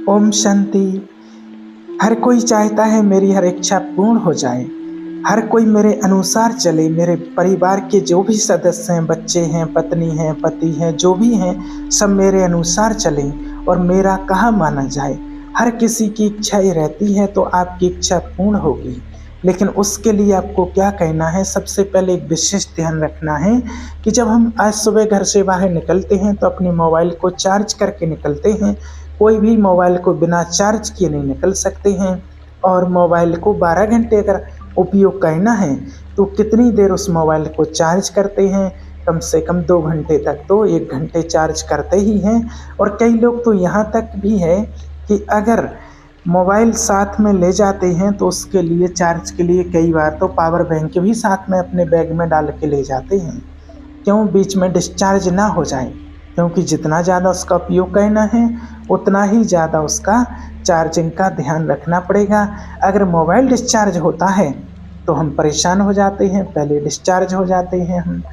ओम शांति। हर कोई चाहता है मेरी हर इच्छा पूर्ण हो जाए। हर कोई मेरे अनुसार चले। मेरे परिवार के जो भी सदस्य हैं, बच्चे हैं, पत्नी हैं, पति हैं, जो भी हैं, सब मेरे अनुसार चलें और मेरा कहा माना जाए। हर किसी की इच्छा ये रहती है तो आपकी इच्छा पूर्ण होगी। लेकिन उसके लिए आपको क्या कहना है, सबसे पहले एक विशेष ध्यान रखना है कि जब हम आज सुबह घर से बाहर निकलते हैं तो अपने मोबाइल को चार्ज करके निकलते हैं। कोई भी मोबाइल को बिना चार्ज किए नहीं निकल सकते हैं। और मोबाइल को 12 घंटे अगर उपयोग करना है तो कितनी देर उस मोबाइल को चार्ज करते हैं? कम से कम 2 घंटे तक तो 1 घंटे चार्ज करते ही हैं। और कई लोग तो यहाँ तक भी है कि अगर मोबाइल साथ में ले जाते हैं तो उसके लिए चार्ज के लिए कई बार तो पावर बैंक भी साथ में अपने बैग में डाल के ले जाते हैं। क्यों? बीच में डिस्चार्ज ना हो जाए। क्योंकि जितना ज़्यादा उसका उपयोग करना है उतना ही ज़्यादा उसका चार्जिंग का ध्यान रखना पड़ेगा। अगर मोबाइल डिस्चार्ज होता है तो हम परेशान हो जाते हैं, पहले डिस्चार्ज हो जाते हैं हम।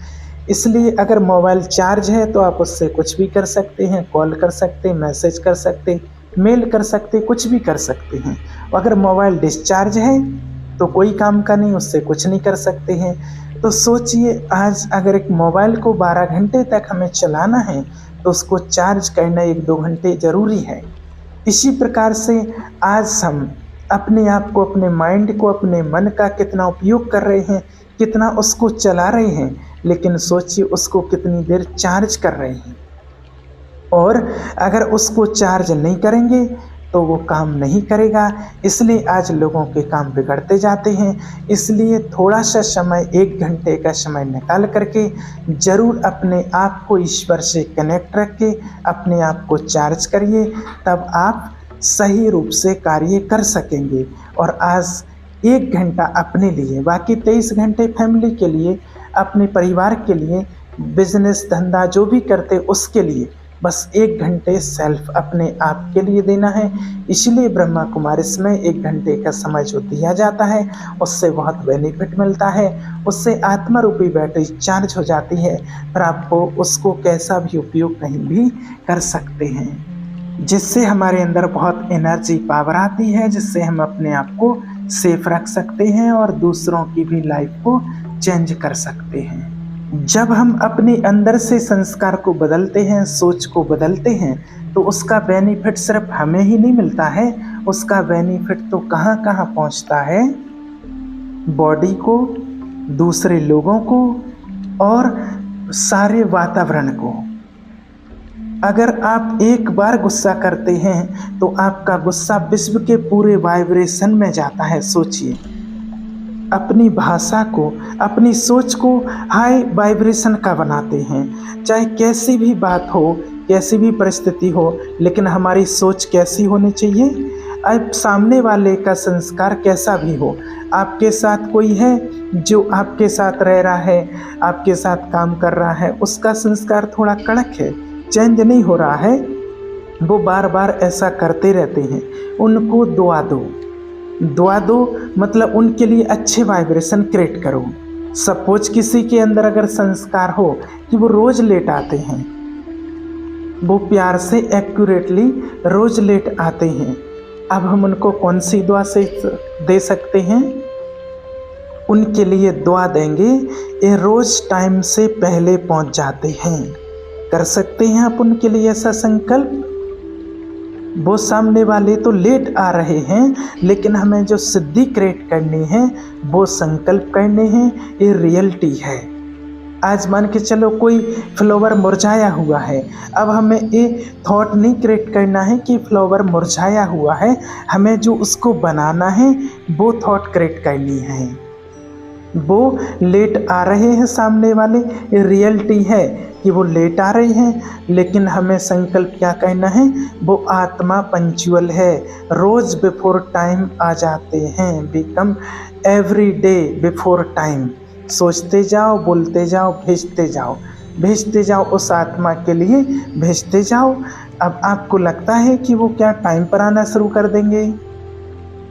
इसलिए अगर मोबाइल चार्ज है तो आप उससे कुछ भी कर सकते हैं, कॉल कर सकते, मैसेज कर सकते, मेल कर सकते, कुछ भी कर सकते हैं। अगर मोबाइल डिस्चार्ज है तो कोई काम का नहीं, उससे कुछ नहीं कर सकते हैं। तो सोचिए, आज अगर एक मोबाइल को 12 घंटे तक हमें चलाना है तो उसको चार्ज करना 1-2 घंटे ज़रूरी है। इसी प्रकार से आज हम अपने आप को, अपने माइंड को, अपने मन का कितना उपयोग कर रहे हैं, कितना उसको चला रहे हैं, लेकिन सोचिए उसको कितनी देर चार्ज कर रहे हैं। और अगर उसको चार्ज नहीं करेंगे तो वो काम नहीं करेगा। इसलिए आज लोगों के काम बिगड़ते जाते हैं। इसलिए थोड़ा सा समय, 1 घंटे का समय निकाल करके ज़रूर अपने आप को ईश्वर से कनेक्ट रख के अपने आप को चार्ज करिए, तब आप सही रूप से कार्य कर सकेंगे। और आज 1 घंटा अपने लिए, बाकी 23 घंटे फैमिली के लिए, अपने परिवार के लिए, बिजनेस धंधा जो भी करते उसके लिए, बस 1 घंटे सेल्फ अपने आप के लिए देना है। इसलिए ब्रह्मा कुमारिस में 1 घंटे का समय जो दिया जाता है उससे बहुत बेनिफिट मिलता है। उससे आत्मा रूपी बैटरी चार्ज हो जाती है, पर आपको उसको कैसा भी उपयोग कहीं भी कर सकते हैं, जिससे हमारे अंदर बहुत एनर्जी पावर आती है, जिससे हम अपने आप को सेफ रख सकते हैं और दूसरों की भी लाइफ को चेंज कर सकते हैं। जब हम अपने अंदर से संस्कार को बदलते हैं, सोच को बदलते हैं, तो उसका बेनिफिट सिर्फ हमें ही नहीं मिलता है, उसका बेनिफिट तो कहाँ कहाँ पहुँचता है? बॉडी को, दूसरे लोगों को और सारे वातावरण को। अगर आप एक बार गुस्सा करते हैं तो आपका गुस्सा विश्व के पूरे वाइब्रेशन में जाता है। सोचिए, अपनी भाषा को, अपनी सोच को हाई वाइब्रेशन का बनाते हैं। चाहे कैसी भी बात हो, कैसी भी परिस्थिति हो, लेकिन हमारी सोच कैसी होनी चाहिए? अब सामने वाले का संस्कार कैसा भी हो, आपके साथ कोई है जो आपके साथ रह रहा है, आपके साथ काम कर रहा है, उसका संस्कार थोड़ा कड़क है, चेंज नहीं हो रहा है, वो बार बार ऐसा करते रहते हैं, उनको दुआ दो। दुआ दो मतलब उनके लिए अच्छे वाइब्रेशन क्रिएट करो। सपोज किसी के अंदर अगर संस्कार हो कि वो रोज़ लेट आते हैं, वो प्यार से एक्यूरेटली रोज़ लेट आते हैं, अब हम उनको कौन सी दुआ से दे सकते हैं? उनके लिए दुआ देंगे, ये रोज़ टाइम से पहले पहुंच जाते हैं। कर सकते हैं आप उनके लिए ऐसा संकल्प? वो सामने वाले तो लेट आ रहे हैं, लेकिन हमें जो सिद्धि क्रिएट करनी है, वो संकल्प करने हैं, ये रियलिटी है। आज मान के चलो कोई फ्लावर मुरझाया हुआ है, अब हमें ये थॉट नहीं क्रिएट करना है कि फ्लावर मुरझाया हुआ है, हमें जो उसको बनाना है वो थॉट क्रिएट करनी है। वो लेट आ रहे हैं सामने वाले, ये रियलिटी है कि वो लेट आ रहे हैं, लेकिन हमें संकल्प क्या करना है? वो आत्मा पंक्चुअल है, रोज़ बिफोर टाइम आ जाते हैं। Become every day before time. सोचते जाओ, बोलते जाओ, भेजते जाओ, भेजते जाओ, उस आत्मा के लिए भेजते जाओ। अब आपको लगता है कि वो क्या टाइम पर आना शुरू कर देंगे?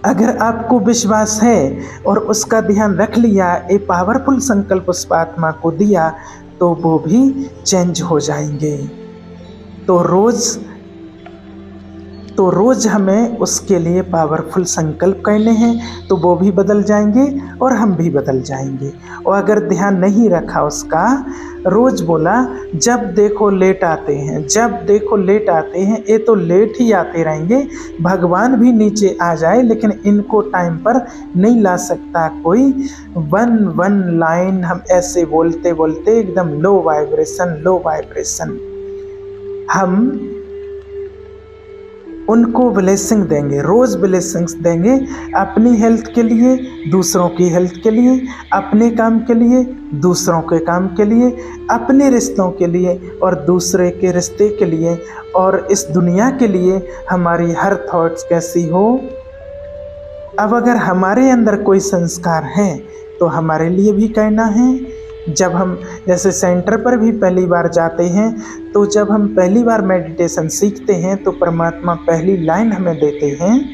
अगर आपको विश्वास है और उसका ध्यान रख लिया, एक पावरफुल संकल्प उस आत्मा को दिया, तो वो भी चेंज हो जाएंगे। तो तो रोज़ हमें उसके लिए पावरफुल संकल्प करने हैं, तो वो भी बदल जाएंगे और हम भी बदल जाएंगे। और अगर ध्यान नहीं रखा उसका, रोज़ बोला जब देखो लेट आते हैं, जब देखो लेट आते हैं, ये तो लेट ही आते रहेंगे, भगवान भी नीचे आ जाए लेकिन इनको टाइम पर नहीं ला सकता कोई। वन लाइन हम ऐसे बोलते बोलते एकदम लो वाइब्रेशन हम उनको ब्लेसिंग देंगे, रोज़ ब्लेसिंग्स देंगे, अपनी हेल्थ के लिए, दूसरों की हेल्थ के लिए, अपने काम के लिए, दूसरों के काम के लिए, अपने रिश्तों के लिए और दूसरे के रिश्ते के लिए, और इस दुनिया के लिए हमारी हर थॉट्स कैसी हो। अब अगर हमारे अंदर कोई संस्कार है तो हमारे लिए भी करना है। जब हम जैसे सेंटर पर भी पहली बार जाते हैं, तो जब हम पहली बार मेडिटेशन सीखते हैं तो परमात्मा पहली लाइन हमें देते हैं,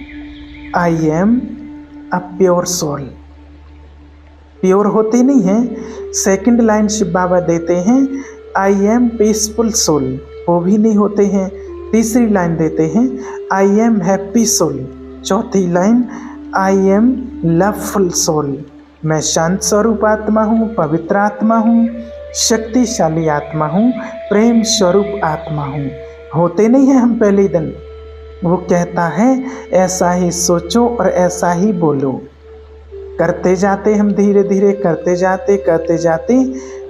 I am a pure soul. Pure होते नहीं हैं। सेकंड लाइन शिव बाबा देते हैं, आई एम पीसफुल सोल, वो भी नहीं होते हैं। तीसरी लाइन देते हैं, आई एम हैप्पी सोल। चौथी line, I am loveful soul, मैं शांत स्वरूप आत्मा हूँ, पवित्र आत्मा हूँ, शक्तिशाली आत्मा हूँ, प्रेम स्वरूप आत्मा हूँ। होते नहीं हैं हम पहले दिन। वो कहता है ऐसा ही सोचो और ऐसा ही बोलो। करते जाते हम, धीरे धीरे करते जाते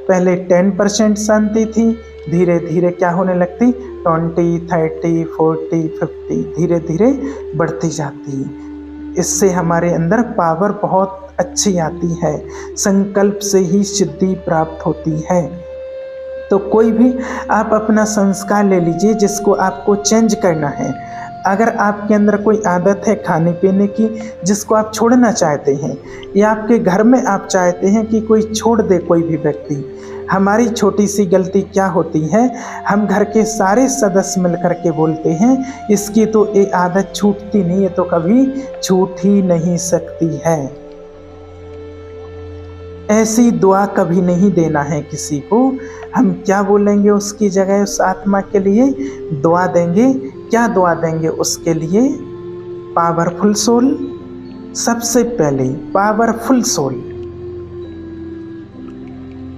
पहले 10% शांति थी, धीरे धीरे क्या होने लगती, 20, 30, 40, 50, धीरे धीरे बढ़ती जाती। इससे हमारे अंदर पावर बहुत अच्छी आती है। संकल्प से ही सिद्धि प्राप्त होती है। तो कोई भी आप अपना संस्कार ले लीजिए जिसको आपको चेंज करना है। अगर आपके अंदर कोई आदत है खाने पीने की जिसको आप छोड़ना चाहते हैं, या आपके घर में आप चाहते हैं कि कोई छोड़ दे कोई भी व्यक्ति, हमारी छोटी सी गलती क्या होती है, हम घर के सारे सदस्य मिल कर के बोलते हैं इसकी तो ये आदत छूटती नहीं है, तो कभी छूट ही नहीं सकती है। ऐसी दुआ कभी नहीं देना है किसी को। हम क्या बोलेंगे उसकी जगह उस आत्मा के लिए, दुआ देंगे। क्या दुआ देंगे उसके लिए, पावरफुल सोल। सबसे पहले पावरफुल सोल,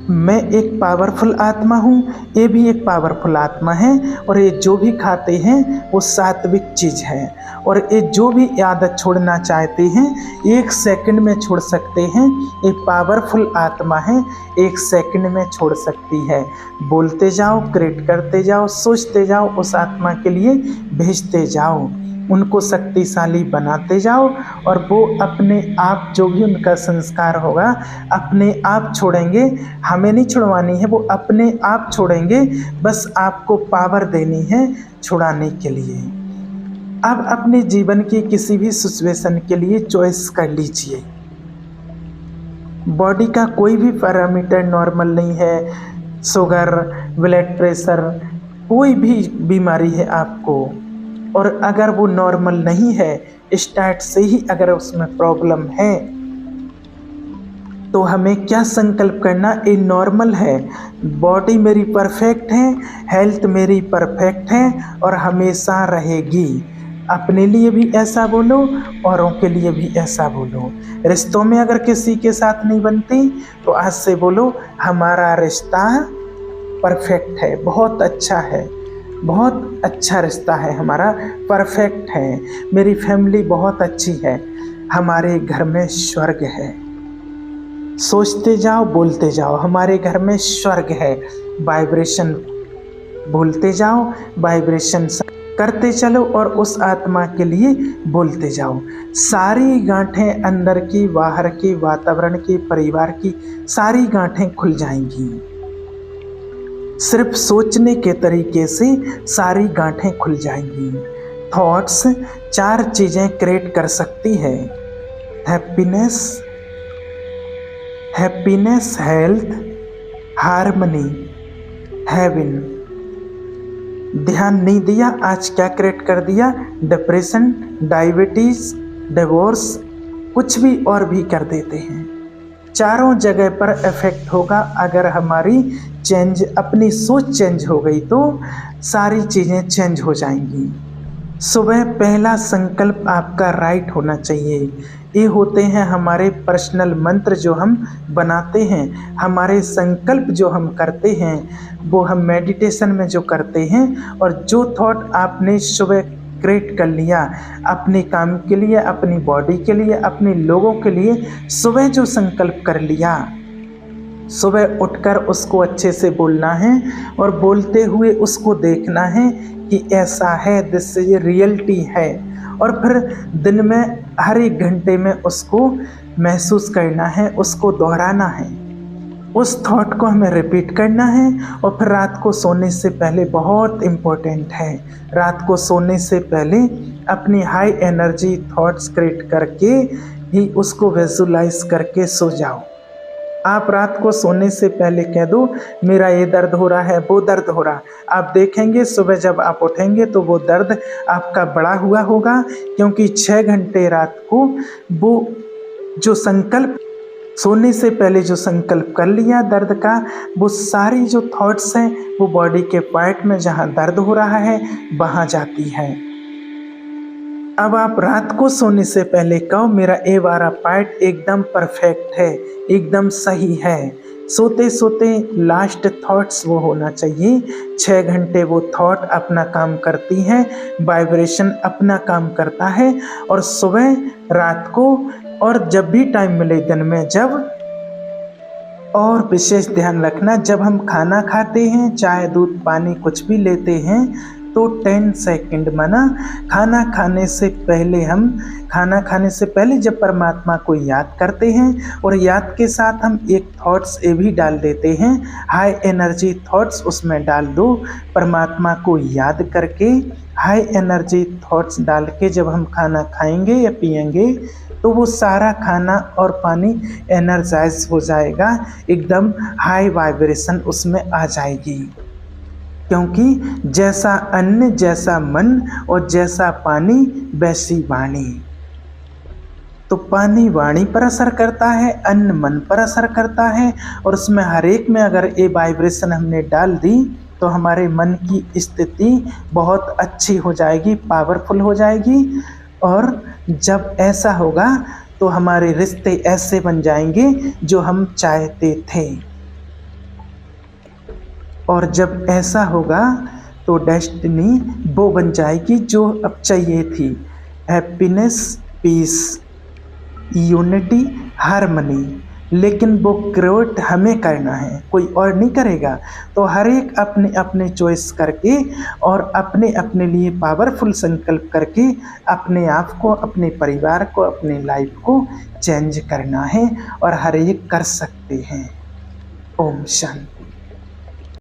मैं एक पावरफुल आत्मा हूँ, ये भी एक पावरफुल आत्मा है, और ये जो भी खाते हैं वो सात्विक चीज़ है, और ये जो भी आदत छोड़ना चाहते हैं 1 सेकंड में छोड़ सकते हैं। ये पावरफुल आत्मा है, 1 सेकंड में छोड़ सकती है। बोलते जाओ, क्रिएट करते जाओ, सोचते जाओ, उस आत्मा के लिए भेजते जाओ, उनको शक्तिशाली बनाते जाओ, और वो अपने आप जो भी उनका संस्कार होगा अपने आप छोड़ेंगे। हमें नहीं छुड़वानी है, वो अपने आप छोड़ेंगे। बस आपको पावर देनी है छुड़ाने के लिए। अब अपने जीवन की किसी भी सिचुएशन के लिए चॉइस कर लीजिए। बॉडी का कोई भी पैरामीटर नॉर्मल नहीं है, शुगर, ब्लड प्रेशर, कोई भी बीमारी है आपको, और अगर वो नॉर्मल नहीं है, स्टार्ट से ही अगर उसमें प्रॉब्लम है, तो हमें क्या संकल्प करना, ये नॉर्मल है, बॉडी मेरी परफेक्ट है, हेल्थ मेरी परफेक्ट है और हमेशा रहेगी। अपने लिए भी ऐसा बोलो, औरों के लिए भी ऐसा बोलो। रिश्तों में अगर किसी के साथ नहीं बनती तो आज से बोलो हमारा रिश्ता परफेक्ट है, बहुत अच्छा है, बहुत अच्छा रिश्ता है हमारा, परफेक्ट है, मेरी फैमिली बहुत अच्छी है, हमारे घर में स्वर्ग है। सोचते जाओ, बोलते जाओ, हमारे घर में स्वर्ग है। वाइब्रेशन बोलते जाओ, वाइब्रेशन करते चलो, और उस आत्मा के लिए बोलते जाओ। सारी गांठें अंदर की, बाहर की, वातावरण की, परिवार की, सारी गांठें खुल जाएंगी। सिर्फ सोचने के तरीके से सारी गांठें खुल जाएंगी। थॉट्स 4 चीज़ें क्रिएट कर सकती है, हैप्पीनेस, हेल्थ, हार्मनी, हेवन। ध्यान नहीं दिया, आज क्या क्रिएट कर दिया, डिप्रेशन, डायबिटीज, डिवोर्स, कुछ भी और भी कर देते हैं। चारों जगह पर इफेक्ट होगा। अगर हमारी अपनी सोच चेंज हो गई तो सारी चीज़ें चेंज हो जाएंगी। सुबह पहला संकल्प आपका राइट होना चाहिए। ये होते हैं हमारे पर्सनल मंत्र जो हम बनाते हैं, हमारे संकल्प जो हम करते हैं, वो हम मेडिटेशन में जो करते हैं। और जो थॉट आपने सुबह क्रिएट कर लिया अपने काम के लिए, अपनी बॉडी के लिए, अपने लोगों के लिए, सुबह जो संकल्प कर लिया, सुबह उठकर उसको अच्छे से बोलना है और बोलते हुए उसको देखना है कि ऐसा है, दिस इज रियलिटी है। और फिर दिन में हर एक घंटे में उसको महसूस करना है, उसको दोहराना है, उस थॉट को हमें रिपीट करना है। और फिर रात को सोने से पहले, बहुत इम्पोर्टेंट है, रात को सोने से पहले अपनी हाई एनर्जी थॉट्स क्रिएट करके ही उसको विजुलाइज करके सो जाओ। आप रात को सोने से पहले कह दो मेरा ये दर्द हो रहा है, वो दर्द हो रहा। आप देखेंगे सुबह जब आप उठेंगे तो वो दर्द आपका बढ़ा हुआ होगा, क्योंकि 6 घंटे रात को वो जो संकल्प, सोने से पहले जो संकल्प कर लिया दर्द का, वो सारी जो थॉट्स हैं वो बॉडी के पार्ट में जहाँ दर्द हो रहा है वहाँ जाती है। अब आप रात को सोने से पहले कहो मेरा ये वाला पार्ट एकदम परफेक्ट है, एकदम सही है। सोते सोते लास्ट थॉट्स वो होना चाहिए। 6 घंटे वो थॉट अपना काम करती है, वाइब्रेशन अपना काम करता है। और सुबह, रात को और जब भी टाइम मिले दिन में, जब, और विशेष ध्यान रखना जब हम खाना खाते हैं, चाय दूध पानी कुछ भी लेते हैं, तो 10 सेकंड माना खाना खाने से पहले जब परमात्मा को याद करते हैं, और याद के साथ हम एक थॉट्स ये भी डाल देते हैं, हाई एनर्जी थॉट्स उसमें डाल दो। परमात्मा को याद करके हाई एनर्जी थॉट्स डाल के जब हम खाना खाएंगे या पिएंगे तो वो सारा खाना और पानी एनर्जाइज हो जाएगा, एकदम हाई वाइब्रेशन उसमें आ जाएगी। क्योंकि जैसा अन्न, जैसा मन और जैसा पानी वैसी वाणी। तो पानी वाणी पर असर करता है, अन्न मन पर असर करता है, और उसमें हर एक में अगर ये वाइब्रेशन हमने डाल दी तो हमारे मन की स्थिति बहुत अच्छी हो जाएगी, पावरफुल हो जाएगी। और जब ऐसा होगा तो हमारे रिश्ते ऐसे बन जाएंगे जो हम चाहते थे। और जब ऐसा होगा तो डेस्टिनी वो बन जाएगी जो अब चाहिए थी, हैप्पीनेस, पीस, यूनिटी, हार्मनी। लेकिन वो क्रिएट हमें करना है, कोई और नहीं करेगा। तो हर एक अपने अपने चॉइस करके और अपने अपने लिए पावरफुल संकल्प करके अपने आप को, अपने परिवार को, अपने लाइफ को चेंज करना है, और हर एक कर सकते हैं। ओम शांति।